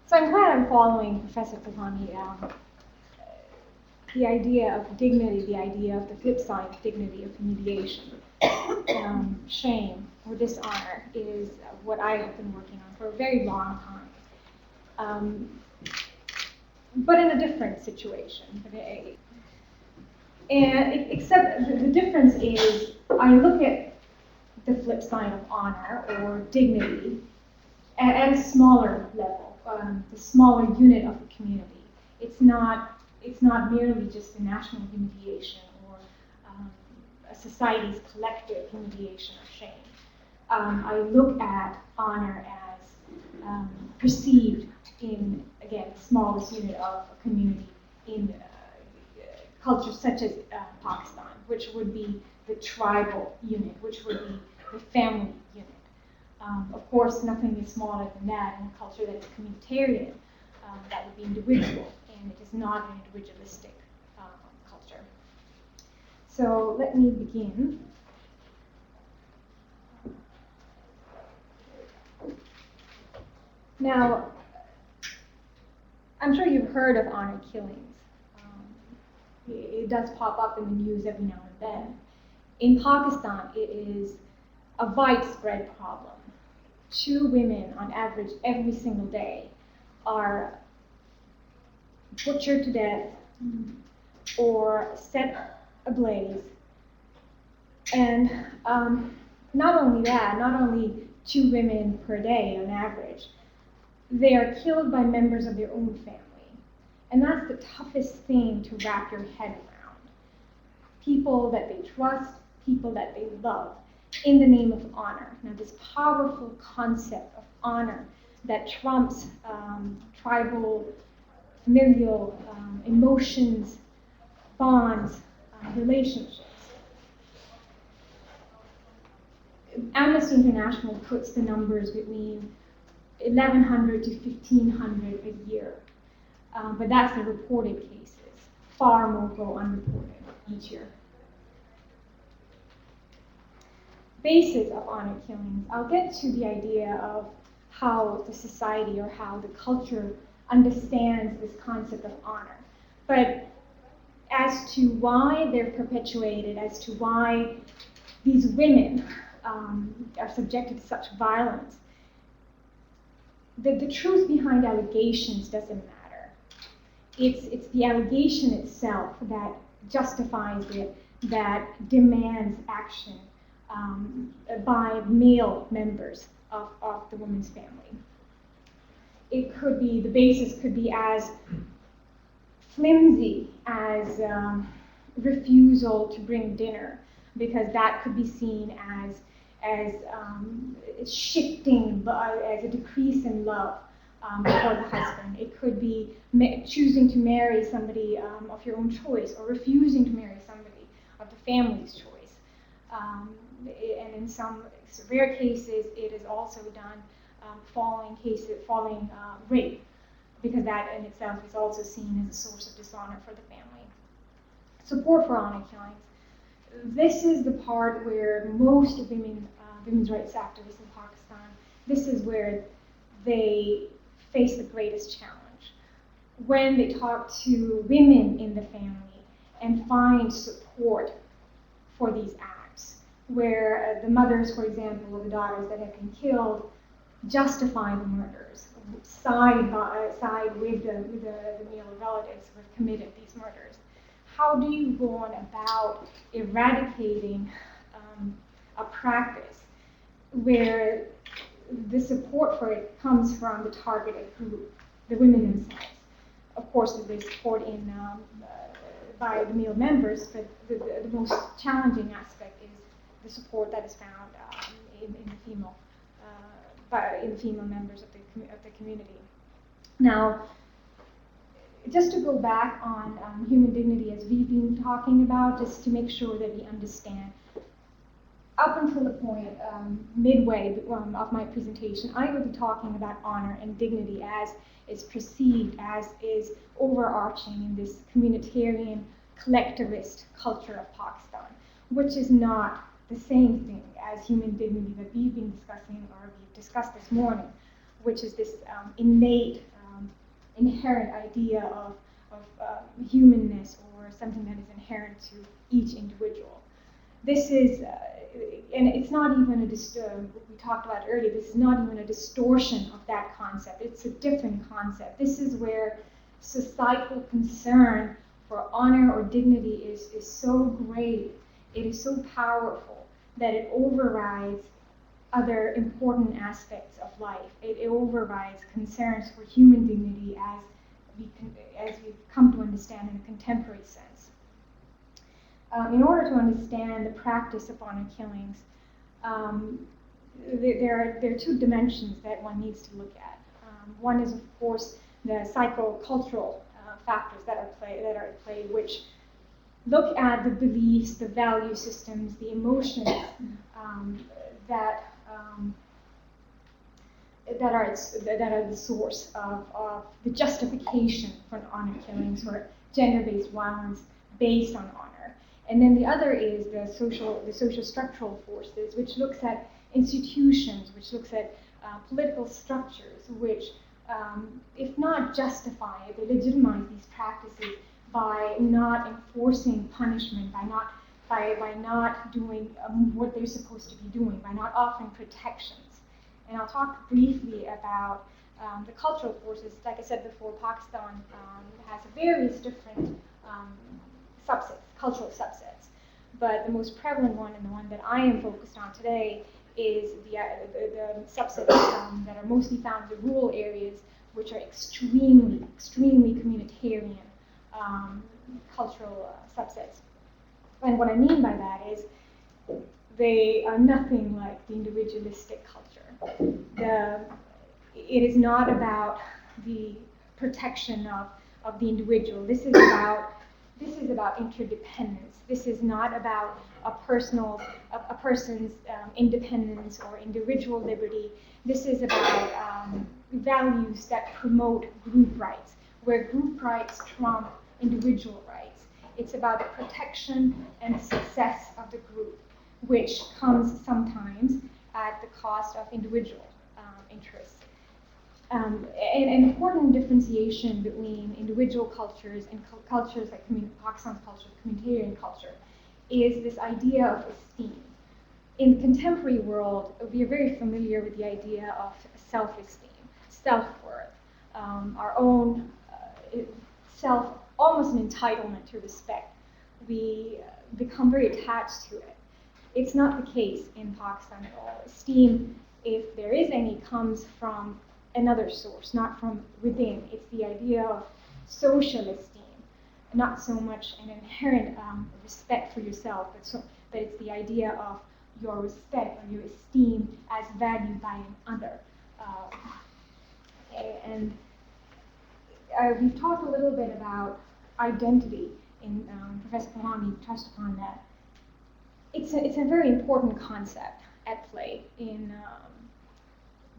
So I'm glad I'm following Professor Kahani. The idea of dignity, the idea of the flip side of dignity, of humiliation, shame, or dishonor is what I have been working on for a very long time. But in a different situation. Except the difference is I look at the flip side of honor or dignity at a smaller level, the smaller unit of the community. It's not merely just a national humiliation or a society's collective humiliation or shame. I look at honor as perceived in, again, the smallest unit of a community in cultures such as Pakistan, which would be the tribal unit, which would be the family unit. Of course, nothing is smaller than that in a culture that is communitarian. That would be individual, and it is not an individualistic culture. So let me begin. Now, I'm sure you've heard of honor killings. It does pop up in the news every now and then. In Pakistan, it is a widespread problem. 2 women, on average, every single day, are butchered to death or set ablaze. And not only that, not only 2 women per day on average, they are killed by members of their own family. And that's the toughest thing to wrap your head around. People that they trust, people that they love, in the name of honor. Now, this powerful concept of honor that trumps tribal, familial emotions, bonds, relationships. Amnesty International puts the numbers between 1,100 to 1,500 a year. But that's the reported cases. Far more go unreported each year. Basis of honor killings. I'll get to the idea of how the society or how the culture understands this concept of honor. But as to why they're perpetuated, as to why these women are subjected to such violence, the truth behind allegations doesn't matter. It's the allegation itself that justifies it, that demands action by male members of the woman's family. It could be, the basis could be as flimsy as refusal to bring dinner, because that could be seen as shifting, as a decrease in love for the husband. It could be choosing to marry somebody of your own choice, or refusing to marry somebody of the family's choice. And in some rare cases, it is also done following rape, because that in itself is also seen as a source of dishonor for the family. Support for honor killings. This is the part where most women's rights activists in Pakistan, this is where they face the greatest challenge. When they talk to women in the family and find support for these acts, where the mothers, for example, of the daughters that have been killed, justify the murders, side with the male relatives who have committed these murders. How do you go on about eradicating a practice where the support for it comes from the targeted group, the women themselves? Of course, there's support by the male members, but the most challenging aspect is the support that is found in the female members of the community. Now, just to go back on human dignity, as we've been talking about, just to make sure that we understand. Up until the point, midway of my presentation, I will be talking about honor and dignity as is perceived, as is overarching in this communitarian, collectivist culture of Pakistan, which is not the same thing as human dignity that we've been discussing, or we've discussed this morning, which is this innate inherent idea of humanness or something that is inherent to each individual. This is, and it's not even we talked about earlier, this is not even a distortion of that concept. It's a different concept. This is where societal concern for honor or dignity is so great, it is so powerful that it overrides other important aspects of life. It overrides concerns for human dignity as we've come to understand in a contemporary sense. In order to understand the practice of honor killings, there are two dimensions that one needs to look at. One is, of course, the psychocultural factors that are at play, which look at the beliefs, the value systems, the emotions that are the source of the justification for honor killings or gender-based violence based on honor. And then the other is the socio-structural forces, which looks at institutions, which looks at political structures, which, if not justify it, they legitimize these practices by not enforcing punishment, by not doing what they're supposed to be doing, by not offering protections. And I'll talk briefly about the cultural forces. Like I said before, Pakistan has various different cultural subsets. But the most prevalent one, and the one that I am focused on today, is the subsets that are mostly found in the rural areas, which are extremely communitarian cultural subsets. And what I mean by that is they are nothing like the individualistic culture. It is not about the protection of the individual. This is about interdependence. This is not about a person's independence or individual liberty. This is about values that promote group rights, where group rights trump individual rights. It's about the protection and success of the group, which comes sometimes at the cost of individual interests. An important differentiation between individual cultures and cultures like Pakistan's culture, communitarian culture, is this idea of esteem. In the contemporary world, we are very familiar with the idea of self-esteem, self-worth, our own self, almost an entitlement to respect. We become very attached to it. It's not the case in Pakistan at all. Esteem, if there is any, comes from another source, not from within. It's the idea of social esteem, not so much an inherent respect for yourself, but it's the idea of your respect or your esteem as valued by another. We've talked a little bit about identity, and Professor Bahá'í touched upon that. It's a very important concept at play in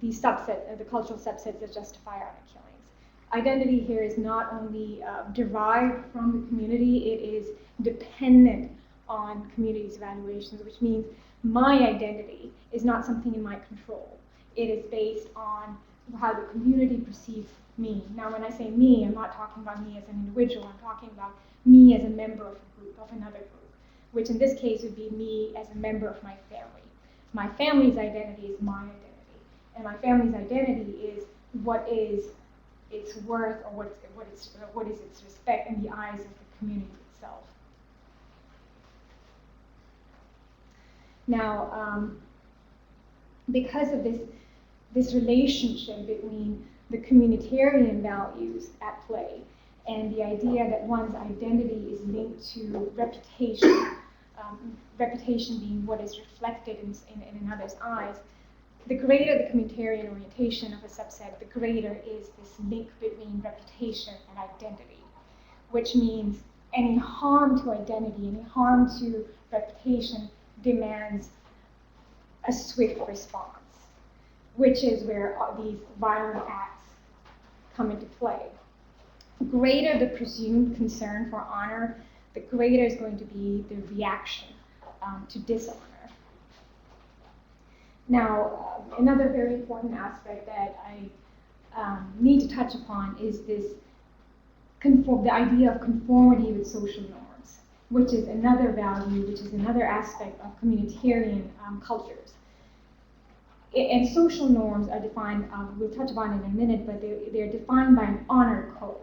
the cultural subsets that justify honor killings. Identity here is not only derived from the community, it is dependent on community's evaluations, which means my identity is not something in my control. It is based on how the community perceives me. Now, when I say me, I'm not talking about me as an individual, I'm talking about me as a member of a group, of another group, which in this case would be me as a member of my family. My family's identity is my identity. And my family's identity is what is its worth, or what is its respect in the eyes of the community itself. Now, because of this relationship between the communitarian values at play and the idea that one's identity is linked to reputation, reputation being what is reflected in another's eyes, the greater the communitarian orientation of a subset, the greater is this link between reputation and identity, which means any harm to identity, any harm to reputation demands a swift response, which is where these violent acts come into play. The greater the presumed concern for honor, the greater is going to be the reaction to dishonor. Now, another very important aspect that I need to touch upon is the idea of conformity with social norms, which is another value, which is another aspect of communitarian cultures. And social norms are defined, we'll touch upon it in a minute, but they're defined by an honor code.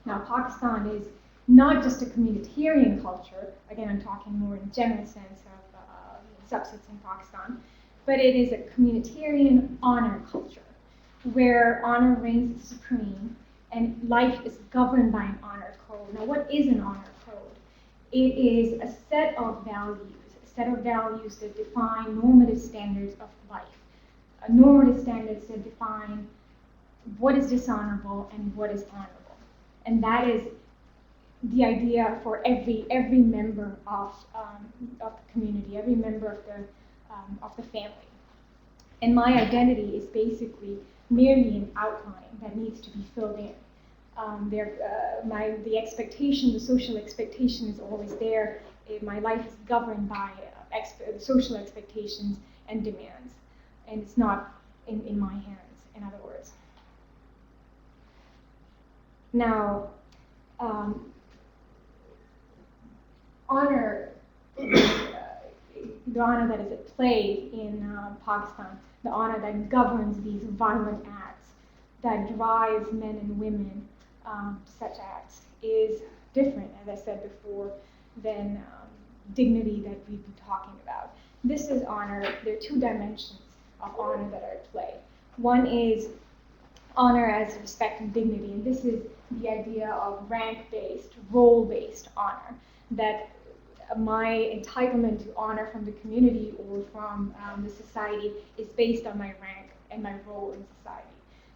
Now, Pakistan is not just a communitarian culture, again, I'm talking more in general sense of subsets in Pakistan, but it is a communitarian honor culture, where honor reigns supreme and life is governed by an honor code. Now, what is an honor code? It is a set of values that define normative standards of life, normative standards that define what is dishonorable and what is honorable. And that is the idea for every member of the community, every member of the family. And my identity is basically merely an outline that needs to be filled in. The expectation, the social expectation is always there. My life is governed by social expectations and demands, and it's not in my hands, in other words. Now, honor, the honor that is at play in Pakistan, the honor that governs these violent acts, that drives men and women to such acts, is different, as I said before, than dignity that we've been talking about. This is honor. There are two dimensions of honor that are at play. One is honor as respect and dignity, and this is the idea of rank-based, role-based honor, that my entitlement to honor from the community or from the society is based on my rank and my role in society.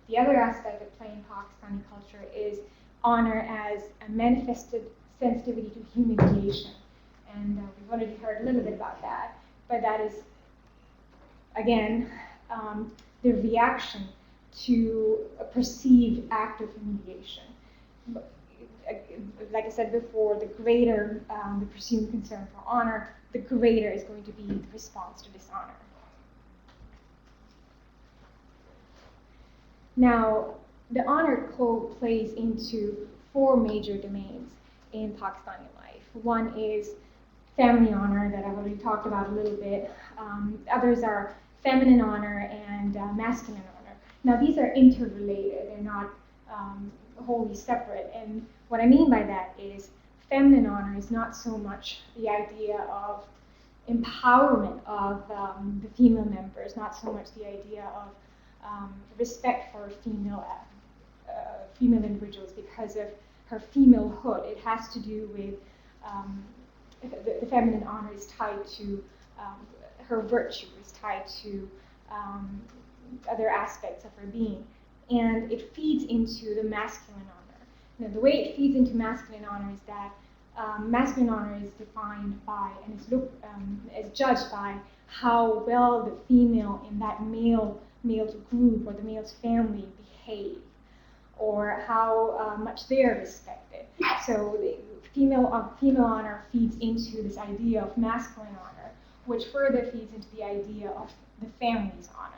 The other aspect at play in Pakistani culture is honor as a manifested sensitivity to humiliation. And we've already heard a little bit about that, but that is, again, the reaction to a perceived act of humiliation. Like I said before, the greater the presumed concern for honor, the greater is going to be the response to dishonor. Now, the honor code plays into four major domains in Pakistani life. One is family honor that I've already talked about a little bit. Others are feminine honor and masculine honor. Now, these are interrelated. They're not wholly separate. And what I mean by that is feminine honor is not so much the idea of empowerment of the female members, not so much the idea of respect for female individuals because of her femalehood. It has to do with the feminine honor is tied to her virtue, is tied to other aspects of her being. And it feeds into the masculine honor. Now, the way it feeds into masculine honor is that masculine honor is defined by and is judged by how well the female in that male's group or the male's family behave, or how much they are respected. So the female honor feeds into this idea of masculine honor, which further feeds into the idea of the family's honor.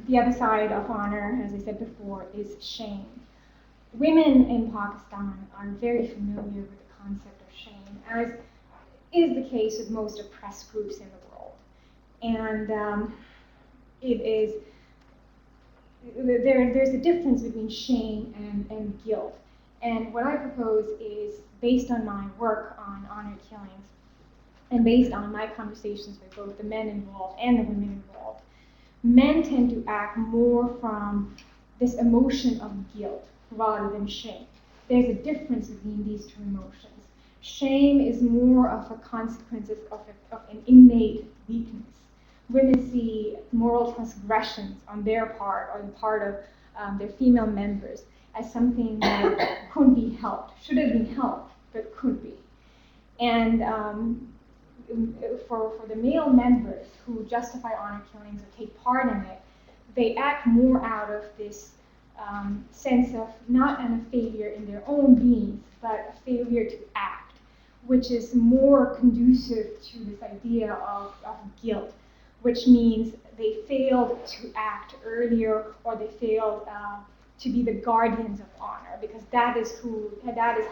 The other side of honor, as I said before, is shame. Women in Pakistan are very familiar with the concept of shame, as is the case with most oppressed groups in the world. And there's a difference between shame and guilt. And what I propose is, based on my work on honor killings, and based on my conversations with both the men involved and the women involved, men tend to act more from this emotion of guilt rather than shame. There's a difference between these two emotions. Shame is more of a consequence of an innate weakness. Women see moral transgressions on their part or the part of their female members as something that couldn't be helped, should have been helped, but could be. And for the male members who justify honor killings or take part in it, they act more out of this sense of not a failure in their own beings, but a failure to act, which is more conducive to this idea of guilt. which means they failed to act earlier, or they failed to be the guardians of honor, because that is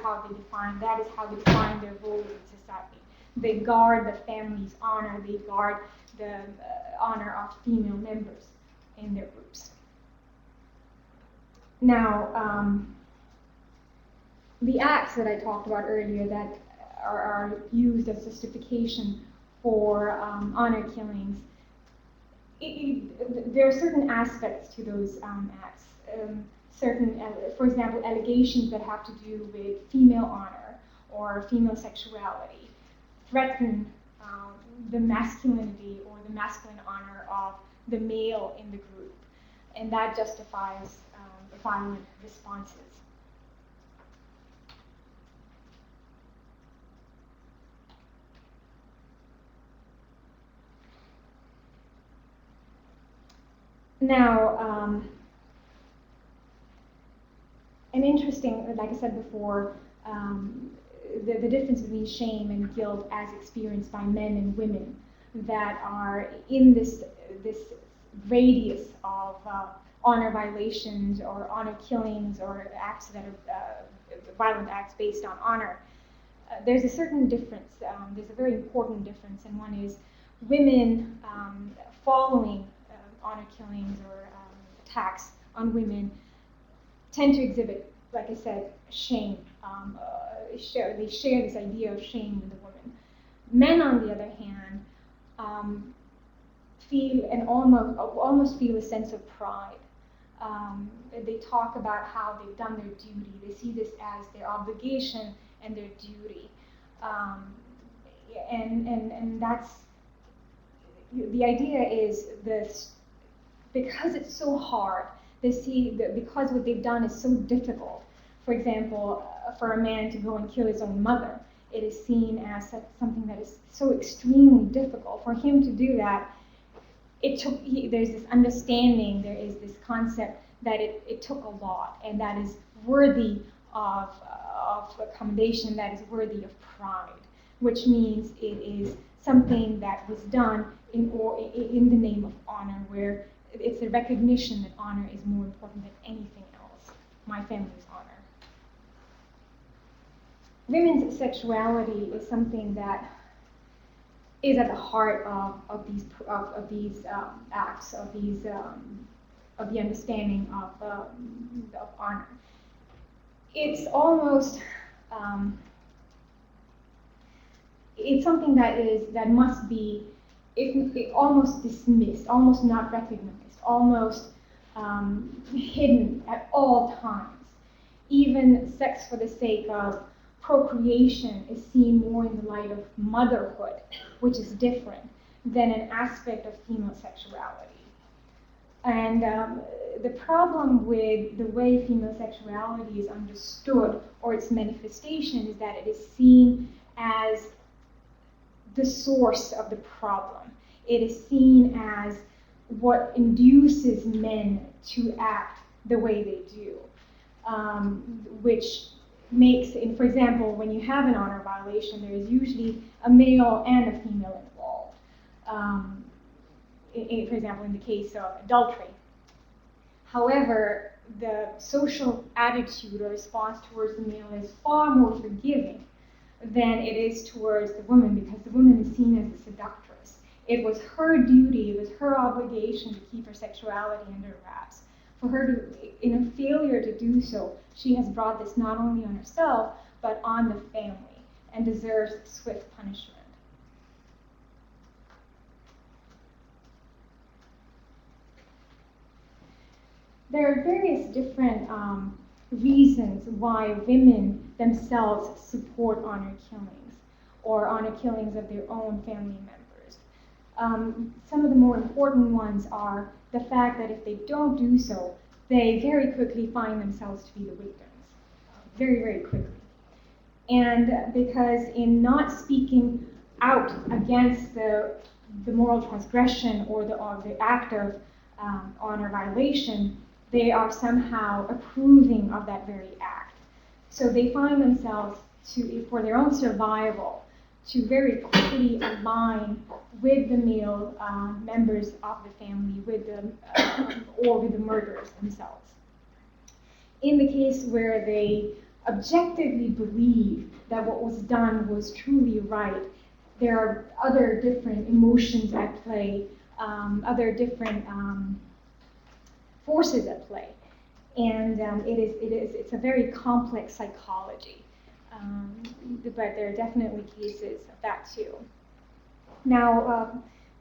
how they define their role in society. They guard the family's honor, they guard the honor of female members in their groups. Now, the acts that I talked about earlier that are used as justification for honor killings, there are certain aspects to those acts. For example, allegations that have to do with female honor or female sexuality threaten the masculinity or the masculine honor of the male in the group, and that justifies violent responses. Now, an interesting, like I said before, the difference between shame and guilt as experienced by men and women that are in this radius of honor violations or honor killings or acts that are violent acts based on honor. There's a certain difference. There's a very important difference, and one is women following honor killings or attacks on women tend to exhibit, like I said, shame. They share this idea of shame with the women. Men, on the other hand, feel and almost feel a sense of pride. They talk about how they've done their duty. They see this as their obligation and their duty, and that's the idea. Is this because it's so hard? They see that because what they've done is so difficult. For example, for a man to go and kill his own mother, it is seen as something that is so extremely difficult. For him to do that, there's this understanding, there is this concept that it took a lot, and that is worthy of accommodation, that is worthy of pride, which means it is something that was done in the name of honor, where it's a recognition that honor is more important than anything else, my family's honor. Women's sexuality is something that is at the heart of these acts, of the understanding of honor. It's almost it's something that must be almost dismissed, almost not recognized, almost hidden at all times. Even sex for the sake of procreation is seen more in the light of motherhood, which is different than an aspect of female sexuality. And the problem with the way female sexuality is understood, or its manifestation, is that it is seen as the source of the problem. It is seen as what induces men to act the way they do, which makes, for example, when you have an honor violation, there is usually a male and a female involved. For example, in the case of adultery. However, the social attitude or response towards the male is far more forgiving than it is towards the woman, because the woman is seen as a seductress. It was her duty, it was her obligation to keep her sexuality under wraps. For her to, in a failure to do so, she has brought this not only on herself, but on the family, and deserves swift punishment. There are various different reasons why women themselves support honor killings, or honor killings of their own family members. Some of the more important ones are the fact that if they don't do so, they very quickly find themselves to be the victims, very, very quickly. And because in not speaking out against the moral transgression or the act of honor violation, they are somehow approving of that very act. So they find themselves, for their own survival, to very quickly align with the male members of the family, or with the murderers themselves. In the case where they objectively believe that what was done was truly right, there are other different emotions at play, other different forces at play, and it's a very complex psychology. But there are definitely cases of that too. Now,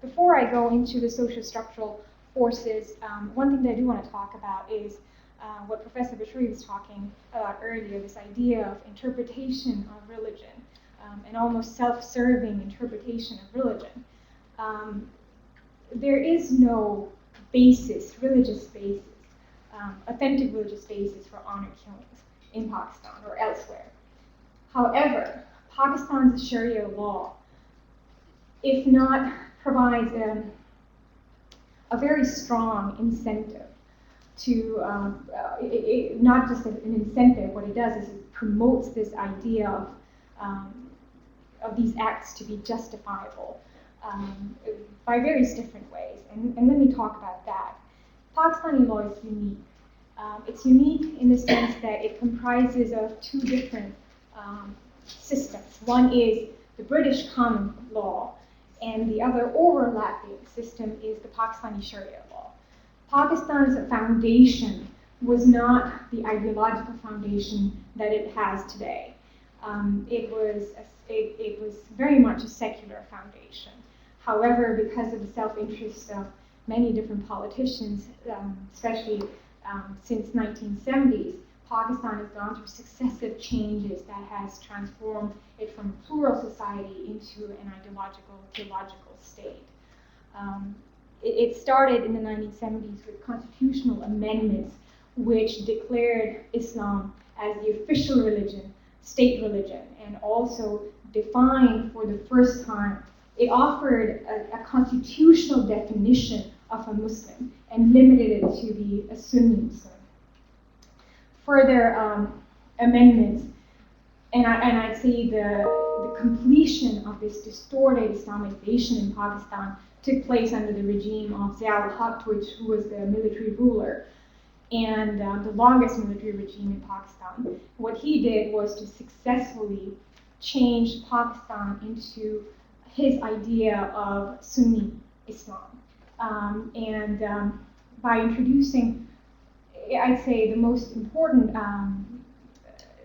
before I go into the socio-structural forces, one thing that I do want to talk about is what Professor Bashiri was talking about earlier, this idea of interpretation of religion, and almost self-serving interpretation of religion. There is no basis, religious basis, authentic religious basis for honor killings in Pakistan or elsewhere. However, Pakistan's Sharia law, if not, provides a very strong incentive to, not just an incentive, what it does is it promotes this idea of these acts to be justifiable by various different ways. And let me talk about that. Pakistani law is unique. It's unique in the sense that it comprises of two different systems. One is the British common law, and the other overlapping system is the Pakistani Sharia law. Pakistan's foundation was not the ideological foundation that it has today. It was very much a secular foundation. However, because of the self-interest of many different politicians, especially since 1970s, Pakistan has gone through successive changes that has transformed it from a plural society into an ideological, theological state. It started in the 1970s with constitutional amendments which declared Islam as the official religion, state religion, and also defined for the first time, it offered a constitutional definition of a Muslim and limited it to be a Sunni Muslim. Further amendments, and I'd say the completion of this distorted Islamization in Pakistan took place under the regime of Zia ul-Haq, who was the military ruler and the longest military regime in Pakistan. What he did was to successfully change Pakistan into his idea of Sunni Islam. By introducing, I'd say, the most important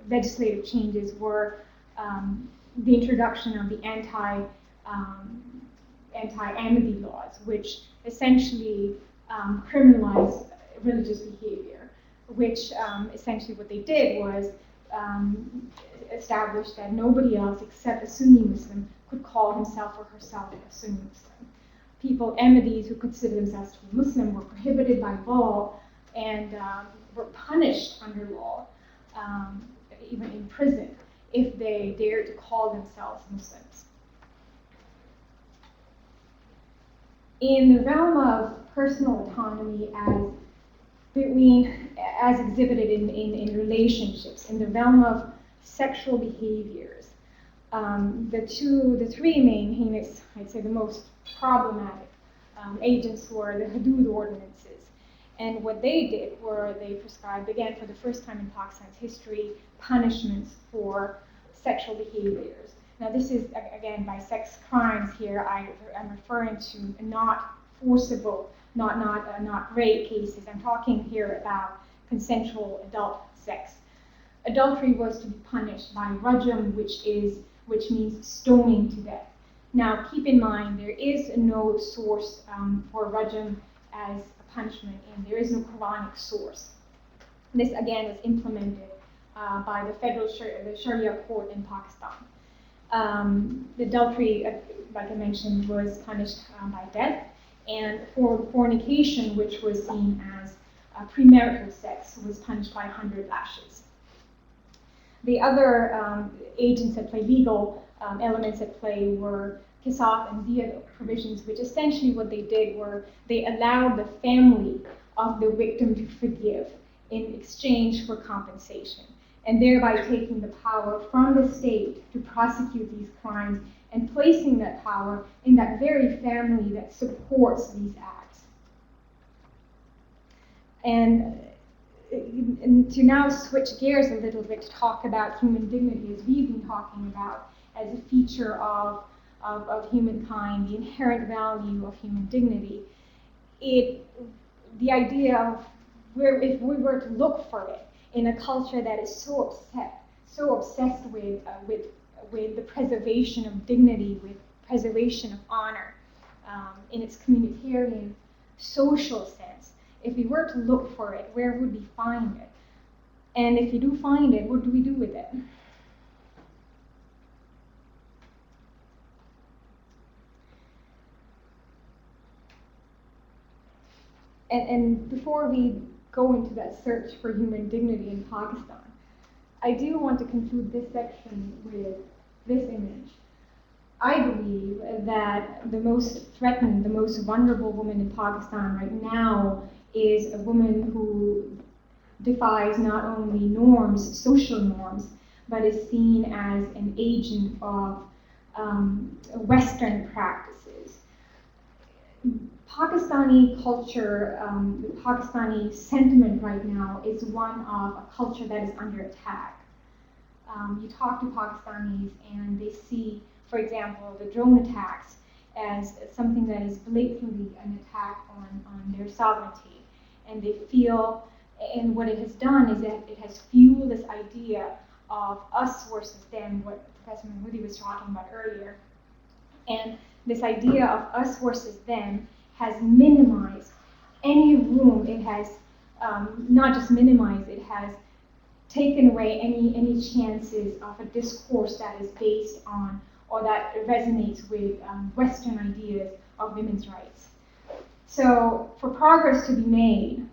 legislative changes were the introduction of the anti-amity laws, which essentially criminalized religious behavior, which essentially what they did was establish that nobody else except a Sunni Muslim could call himself or herself a Sunni Muslim. People, Ahmadis, who consider themselves to be Muslim were prohibited by law and were punished under law, even in prison, if they dared to call themselves Muslims. In the realm of personal autonomy as exhibited in relationships, in the realm of sexual behaviors, the three main heinous, I'd say the most problematic agents were the Hudud ordinances. And what they did were they prescribed, again for the first time in Pakistan's history, punishments for sexual behaviors. Now this is, again, by sex crimes here, I'm referring to not forcible, not rape cases. I'm talking here about consensual adult sex. Adultery was to be punished by rajam, which means stoning to death. Now keep in mind, there is no source for rajam as a punishment, and there is no Quranic source. This again was implemented by the federal the Sharia court in Pakistan. The adultery, like I mentioned, was punished by death, and for fornication, which was seen as premarital sex, was punished by 100 lashes. The other agents at play, legal elements at play, were qisas and diyat provisions, which essentially what they did were they allowed the family of the victim to forgive in exchange for compensation, and thereby taking the power from the state to prosecute these crimes and placing that power in that very family that supports these acts. And to now switch gears a little bit to talk about human dignity as we've been talking about as a feature of humankind, the inherent value of human dignity, the idea of if we were to look for it in a culture that is so obsessed with the preservation of dignity, with preservation of honor, in its communitarian social sense, if we were to look for it, where would we find it? And if we do find it, what do we do with it? And before we go into that search for human dignity in Pakistan, I do want to conclude this section with this image. I believe that the most threatened, the most vulnerable woman in Pakistan right now is a woman who defies not only norms, social norms, but is seen as an agent of Western practices. Pakistani culture, the Pakistani sentiment right now is one of a culture that is under attack. You talk to Pakistanis and they see, for example, the drone attacks as something that is blatantly an attack on their sovereignty. And they feel, and what it has done is that it has fueled this idea of us versus them, what Professor Mahmoodi was talking about earlier. And this idea of us versus them has minimized any room, it has not just minimized, it has taken away any chances of a discourse that is based on or that resonates with Western ideas of women's rights. So for progress to be made,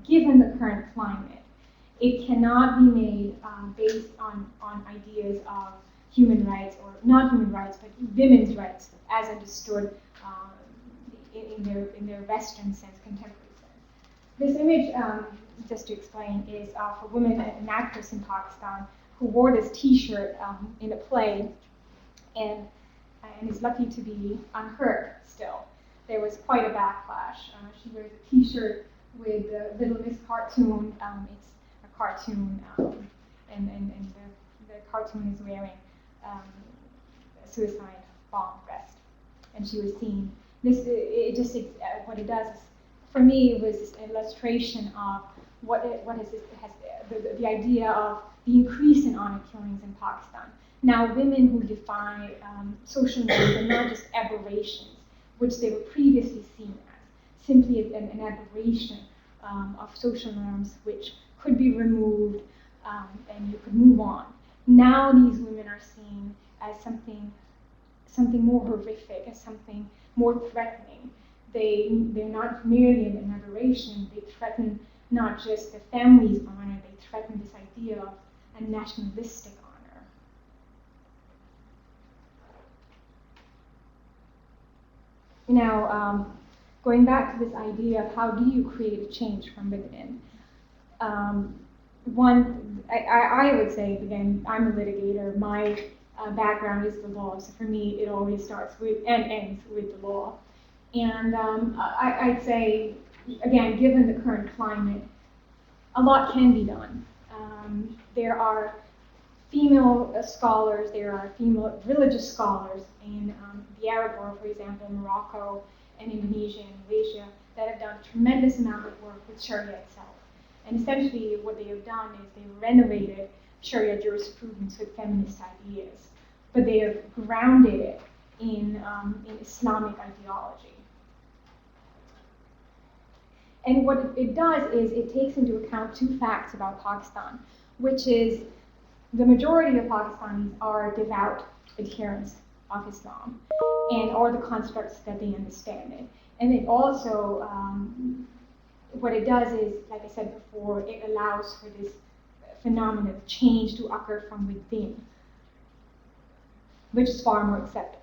given the current climate, it cannot be made based on ideas of human rights, or not human rights, but women's rights as understood in their Western sense, contemporary sense. This image, just to explain, is of a woman, an actress in Pakistan, who wore this T-shirt in a play, and is lucky to be unhurt still. There was quite a backlash. She wears a T-shirt with the Little Miss cartoon. It's a cartoon, and the cartoon is wearing a suicide bomb vest, and she was seen. What it does is, for me, it was an illustration of the idea of the increase in honor killings in Pakistan. Now, women who defy social norms are not just aberrations, which they were previously seen as, simply an aberration of social norms which could be removed and you could move on. Now these women are seen as something more horrific, as something more threatening. They're not merely an aberration, they threaten not just the family's honor, they threaten this idea of a nationalistic honor. Now, going back to this idea of how do you create a change from within, I would say, again, I'm a litigator, my background is the law, so for me it always starts with and ends with the law. And I'd say, again, given the current climate, a lot can be done. There are female scholars, there are female religious scholars in the Arab world, for example, Morocco and Indonesia and Malaysia, that have done a tremendous amount of work with Sharia itself. And essentially what they have done is they've renovated Sharia jurisprudence with feminist ideas, but they have grounded it in Islamic ideology. And what it does is it takes into account two facts about Pakistan, which is the majority of Pakistanis are devout adherents of Islam and all the constructs that they understand it. And it also, what it does is, like I said before, it allows for this phenomenon of change to occur from within, which is far more acceptable.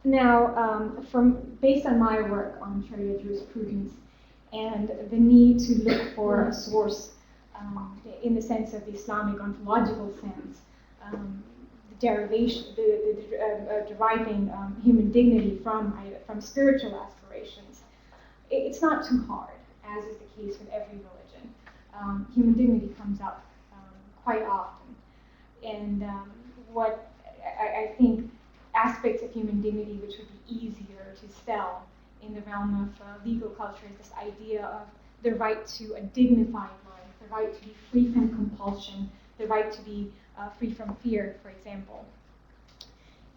Now, based on my work on Sharia jurisprudence and the need to look for a source in the sense of the Islamic ontological sense, the derivation, deriving human dignity from spiritual aspirations. It's not too hard, as is the case with every religion. Human dignity comes up quite often. And what I think aspects of human dignity which would be easier to sell in the realm of legal culture is this idea of the right to a dignified life, the right to be free from compulsion, the right to be free from fear, for example.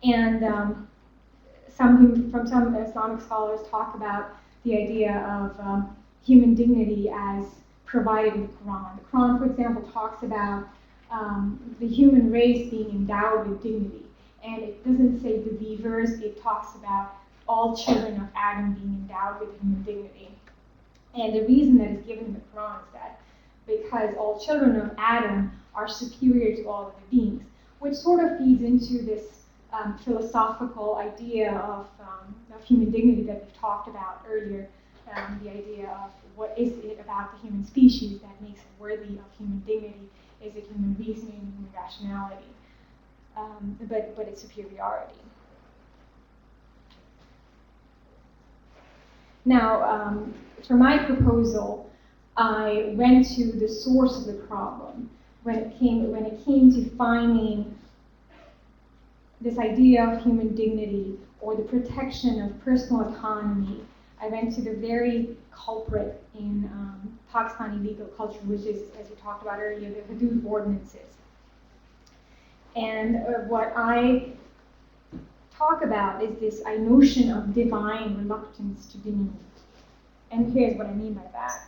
And some Islamic scholars talk about the idea of human dignity as provided in the Quran. The Quran, for example, talks about the human race being endowed with dignity. And it doesn't say believers, it talks about all children of Adam being endowed with human dignity. And the reason that is given in the Quran is that because all children of Adam are superior to all other beings, which sort of feeds into this philosophical idea of human dignity that we've talked about earlier, the idea of what is it about the human species that makes it worthy of human dignity? Is it human reasoning, human rationality? But it's superiority. Now, for my proposal, I went to the source of the problem when it came to finding this idea of human dignity or the protection of personal autonomy. I went to the very culprit in Pakistani legal culture, which is, as we talked about earlier, the Hudud ordinances. And what I talk about is this notion of divine reluctance to demean. And here's what I mean by that.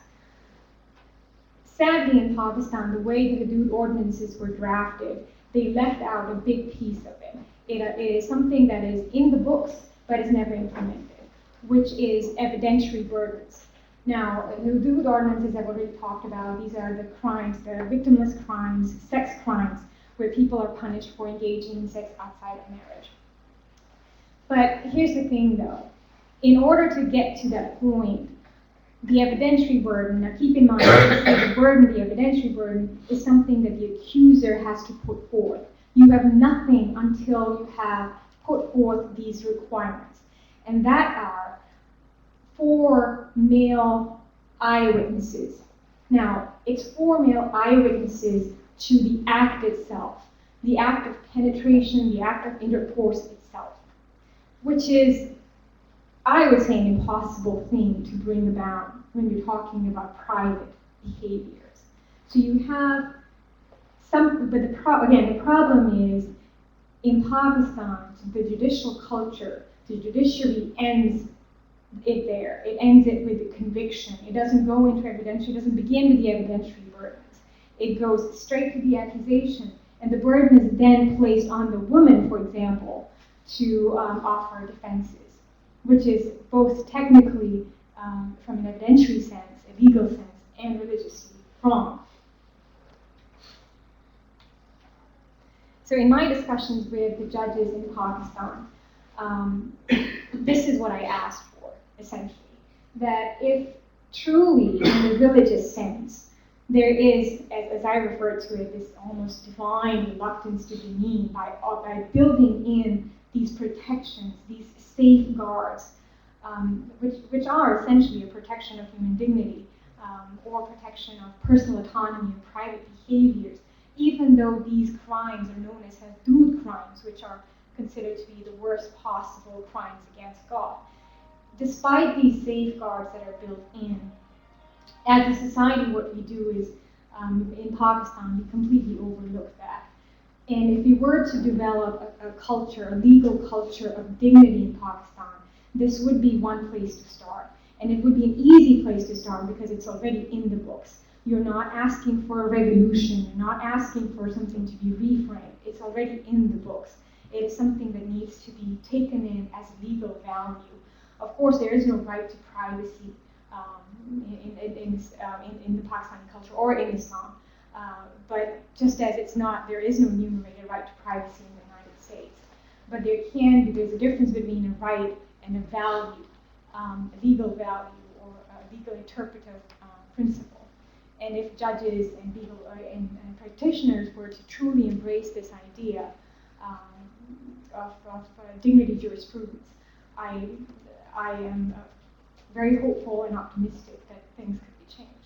Sadly, in Pakistan, the way the Hudud ordinances were drafted, they left out a big piece of it. It is something that is in the books, but is never implemented, which is evidentiary burdens. Now, the Hudud ordinances I've already talked about, these are the crimes, the victimless crimes, sex crimes, where people are punished for engaging in sex outside of marriage. But here's the thing though, in order to get to that point, the evidentiary burden, now keep in mind, the evidentiary burden is something that the accuser has to put forth. You have nothing until you have put forth these requirements. And that are 4 male eyewitnesses. Now, it's 4 male eyewitnesses to the act itself, the act of penetration, the act of intercourse itself, which is, I would say, an impossible thing to bring about when you're talking about private behaviors. So you have some, but the problem is, in Pakistan, the judicial culture, the judiciary ends it there. It ends it with the conviction. It doesn't go into evidentiary, it doesn't begin with the evidentiary burdens. It goes straight to the accusation, and the burden is then placed on the woman, for example, to offer defenses, which is both technically, from an evidentiary sense, a legal sense, and religiously wrong. So in my discussions with the judges in Pakistan, this is what I asked for, essentially. That if truly, in the religious sense, there is, as I refer to it, this almost divine reluctance to demean by building in these protections, these safeguards, which are essentially a protection of human dignity or protection of personal autonomy and private behaviors, even though these crimes are known as hudud crimes, which are considered to be the worst possible crimes against God. Despite these safeguards that are built in, as a society, what we do is, in Pakistan, we completely overlook that. And if we were to develop a culture, a legal culture of dignity in Pakistan, this would be one place to start. And it would be an easy place to start because it's already in the books. You're not asking for a revolution, you're not asking for something to be reframed. It's already in the books. It is something that needs to be taken in as legal value. Of course, there is no right to privacy in the Pakistani culture or in Islam. But just as there is no enumerated right to privacy in the United States. But there's a difference between a right and a value, a legal value or a legal interpretive principle. And if judges and legal and practitioners were to truly embrace this idea of dignity jurisprudence, I am very hopeful and optimistic that things could be changed.